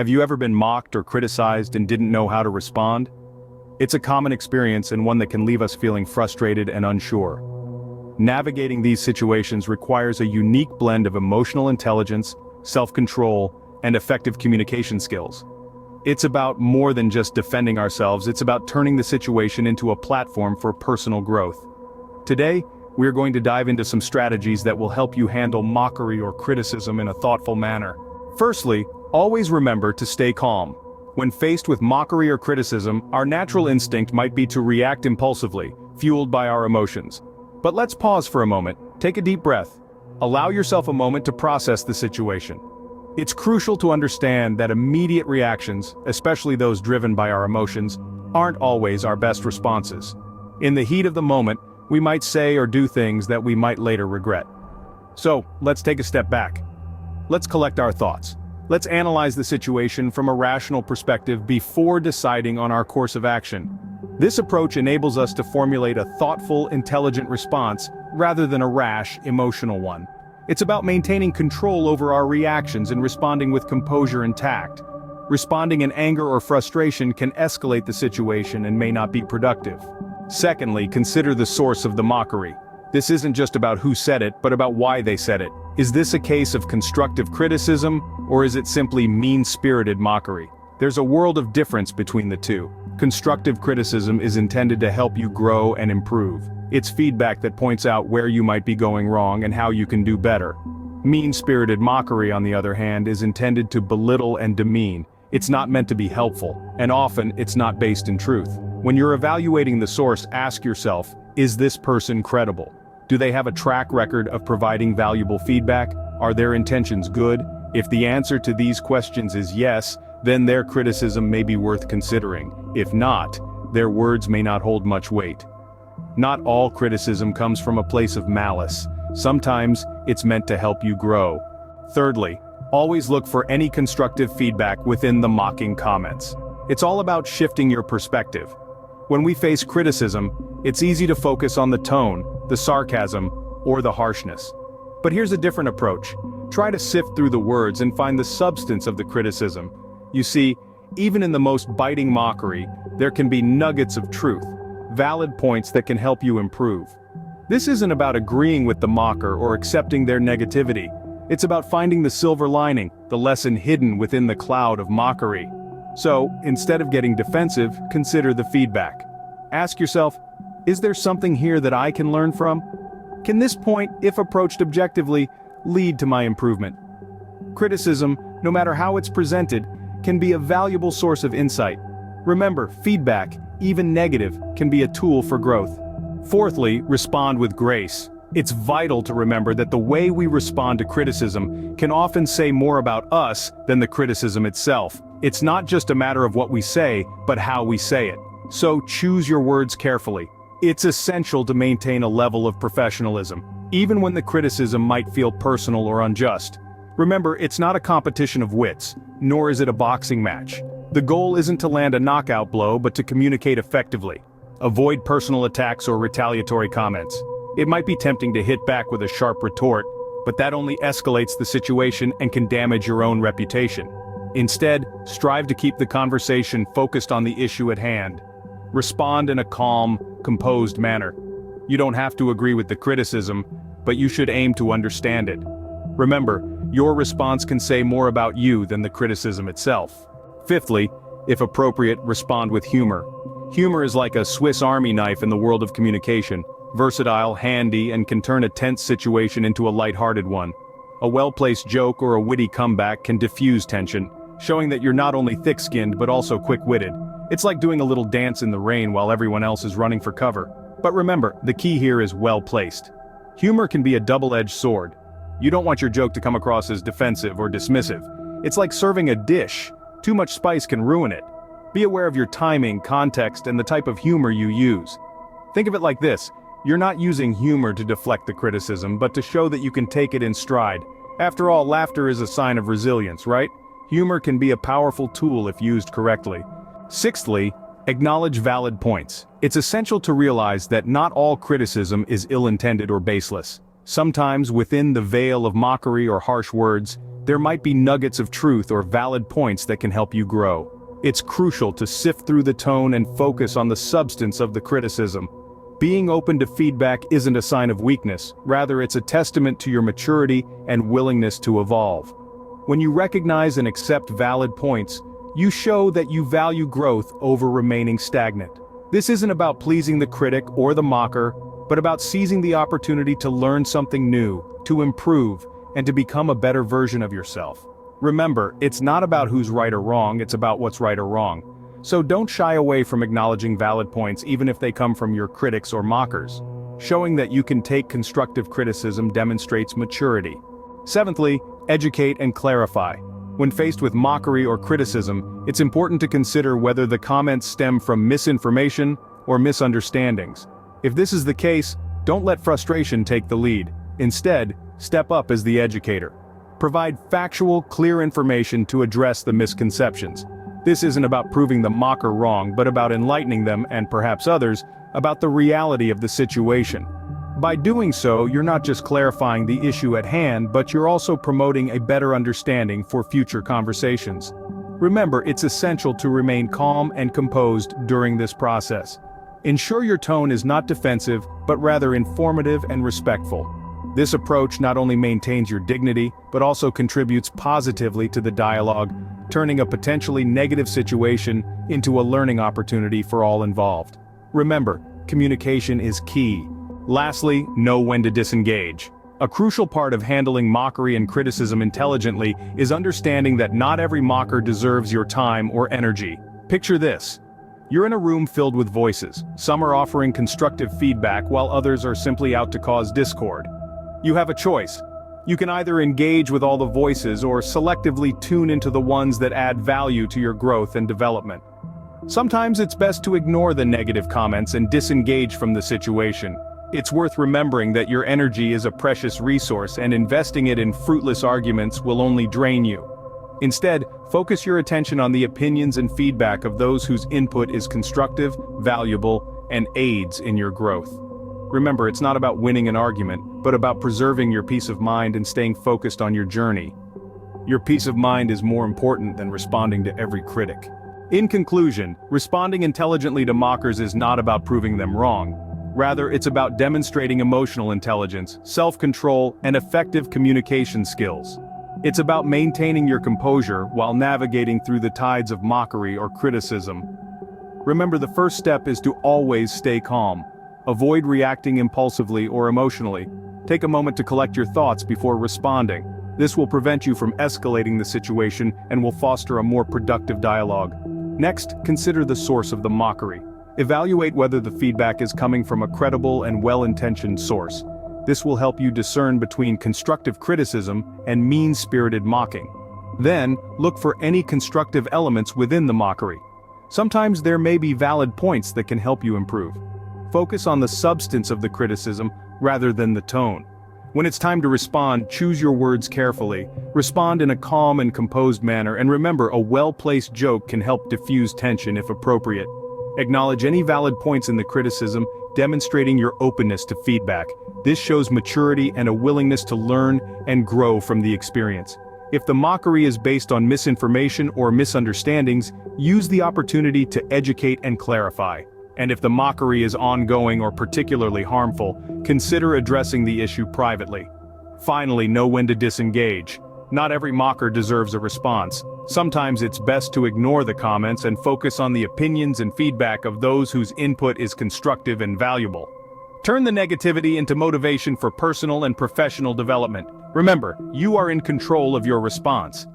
Have you ever been mocked or criticized and didn't know how to respond? It's a common experience and one that can leave us feeling frustrated and unsure. Navigating these situations requires a unique blend of emotional intelligence, self-control, and effective communication skills. It's about more than just defending ourselves, it's about turning the situation into a platform for personal growth. Today, we're going to dive into some strategies that will help you handle mockery or criticism in a thoughtful manner. Firstly, always remember to stay calm. When faced with mockery or criticism, our natural instinct might be to react impulsively, fueled by our emotions. But let's pause for a moment, take a deep breath. Allow yourself a moment to process the situation. It's crucial to understand that immediate reactions, especially those driven by our emotions, aren't always our best responses. In the heat of the moment, we might say or do things that we might later regret. So, let's take a step back. Let's collect our thoughts. Let's analyze the situation from a rational perspective before deciding on our course of action. This approach enables us to formulate a thoughtful, intelligent response rather than a rash, emotional one. It's about maintaining control over our reactions and responding with composure and tact. Responding in anger or frustration can escalate the situation and may not be productive. Secondly, consider the source of the mockery. This isn't just about who said it, but about why they said it. Is this a case of constructive criticism, or is it simply mean-spirited mockery? There's a world of difference between the two. Constructive criticism is intended to help you grow and improve. It's feedback that points out where you might be going wrong and how you can do better. Mean-spirited mockery, on the other hand, is intended to belittle and demean. It's not meant to be helpful, and often it's not based in truth. When you're evaluating the source, ask yourself, is this person credible? Do they have a track record of providing valuable feedback? Are their intentions good? If the answer to these questions is yes, then their criticism may be worth considering. If not, their words may not hold much weight. Not all criticism comes from a place of malice. Sometimes it's meant to help you grow. Thirdly, always look for any constructive feedback within the mocking comments. It's all about shifting your perspective. When we face criticism, it's easy to focus on the tone, the sarcasm, or the harshness. But here's a different approach. Try to sift through the words and find the substance of the criticism. You see, even in the most biting mockery, there can be nuggets of truth, valid points that can help you improve. This isn't about agreeing with the mocker or accepting their negativity. It's about finding the silver lining, the lesson hidden within the cloud of mockery. So, instead of getting defensive, consider the feedback. Ask yourself, is there something here that I can learn from? Can this point, if approached objectively, lead to my improvement? Criticism, no matter how it's presented, can be a valuable source of insight. Remember, feedback, even negative, can be a tool for growth. Fourthly, respond with grace. It's vital to remember that the way we respond to criticism can often say more about us than the criticism itself. It's not just a matter of what we say, but how we say it. So choose your words carefully. It's essential to maintain a level of professionalism, even when the criticism might feel personal or unjust. Remember, it's not a competition of wits, nor is it a boxing match. The goal isn't to land a knockout blow, but to communicate effectively. Avoid personal attacks or retaliatory comments. It might be tempting to hit back with a sharp retort, but that only escalates the situation and can damage your own reputation. Instead, strive to keep the conversation focused on the issue at hand. Respond in a calm, composed manner. You don't have to agree with the criticism, but you should aim to understand it. Remember, your response can say more about you than the criticism itself. Fifthly, if appropriate, respond with humor. Humor is like a Swiss Army knife in the world of communication, versatile, handy, and can turn a tense situation into a lighthearted one. A well-placed joke or a witty comeback can diffuse tension, showing that you're not only thick-skinned but also quick-witted. It's like doing a little dance in the rain while everyone else is running for cover. But remember, the key here is well-placed. Humor can be a double-edged sword. You don't want your joke to come across as defensive or dismissive. It's like serving a dish. Too much spice can ruin it. Be aware of your timing, context, and the type of humor you use. Think of it like this. You're not using humor to deflect the criticism, but to show that you can take it in stride. After all, laughter is a sign of resilience, right? Humor can be a powerful tool if used correctly. Sixthly, acknowledge valid points. It's essential to realize that not all criticism is ill-intended or baseless. Sometimes, within the veil of mockery or harsh words, there might be nuggets of truth or valid points that can help you grow. It's crucial to sift through the tone and focus on the substance of the criticism. Being open to feedback isn't a sign of weakness, rather it's a testament to your maturity and willingness to evolve. When you recognize and accept valid points, you show that you value growth over remaining stagnant. This isn't about pleasing the critic or the mocker, but about seizing the opportunity to learn something new, to improve, and to become a better version of yourself. Remember, it's not about who's right or wrong, it's about what's right or wrong. So don't shy away from acknowledging valid points even if they come from your critics or mockers. Showing that you can take constructive criticism demonstrates maturity. Seventhly, educate and clarify. When faced with mockery or criticism, it's important to consider whether the comments stem from misinformation or misunderstandings. If this is the case, don't let frustration take the lead. Instead, step up as the educator. Provide factual, clear information to address the misconceptions. This isn't about proving the mocker wrong, but about enlightening them, and perhaps others, about the reality of the situation. By doing so, you're not just clarifying the issue at hand, but you're also promoting a better understanding for future conversations. Remember, it's essential to remain calm and composed during this process. Ensure your tone is not defensive, but rather informative and respectful. This approach not only maintains your dignity, but also contributes positively to the dialogue, turning a potentially negative situation into a learning opportunity for all involved. Remember, communication is key. Lastly, know when to disengage. A crucial part of handling mockery and criticism intelligently is understanding that not every mocker deserves your time or energy. Picture this. You're in a room filled with voices. Some are offering constructive feedback while others are simply out to cause discord. You have a choice. You can either engage with all the voices or selectively tune into the ones that add value to your growth and development. Sometimes it's best to ignore the negative comments and disengage from the situation. It's worth remembering that your energy is a precious resource, and investing it in fruitless arguments will only drain you. Instead, focus your attention on the opinions and feedback of those whose input is constructive, valuable, and aids in your growth. Remember, it's not about winning an argument, but about preserving your peace of mind and staying focused on your journey. Your peace of mind is more important than responding to every critic. In conclusion, responding intelligently to mockers is not about proving them wrong. Rather, it's about demonstrating emotional intelligence, self-control, and effective communication skills. It's about maintaining your composure while navigating through the tides of mockery or criticism. Remember, the first step is to always stay calm. Avoid reacting impulsively or emotionally. Take a moment to collect your thoughts before responding. This will prevent you from escalating the situation and will foster a more productive dialogue. Next, consider the source of the mockery. Evaluate whether the feedback is coming from a credible and well-intentioned source. This will help you discern between constructive criticism and mean-spirited mocking. Then, look for any constructive elements within the mockery. Sometimes there may be valid points that can help you improve. Focus on the substance of the criticism rather than the tone. When it's time to respond, choose your words carefully. Respond in a calm and composed manner, and remember, a well-placed joke can help diffuse tension if appropriate. Acknowledge any valid points in the criticism, demonstrating your openness to feedback. This shows maturity and a willingness to learn and grow from the experience. If the mockery is based on misinformation or misunderstandings, use the opportunity to educate and clarify. And if the mockery is ongoing or particularly harmful, consider addressing the issue privately. Finally, know when to disengage. Not every mocker deserves a response. Sometimes it's best to ignore the comments and focus on the opinions and feedback of those whose input is constructive and valuable. Turn the negativity into motivation for personal and professional development. Remember, you are in control of your response.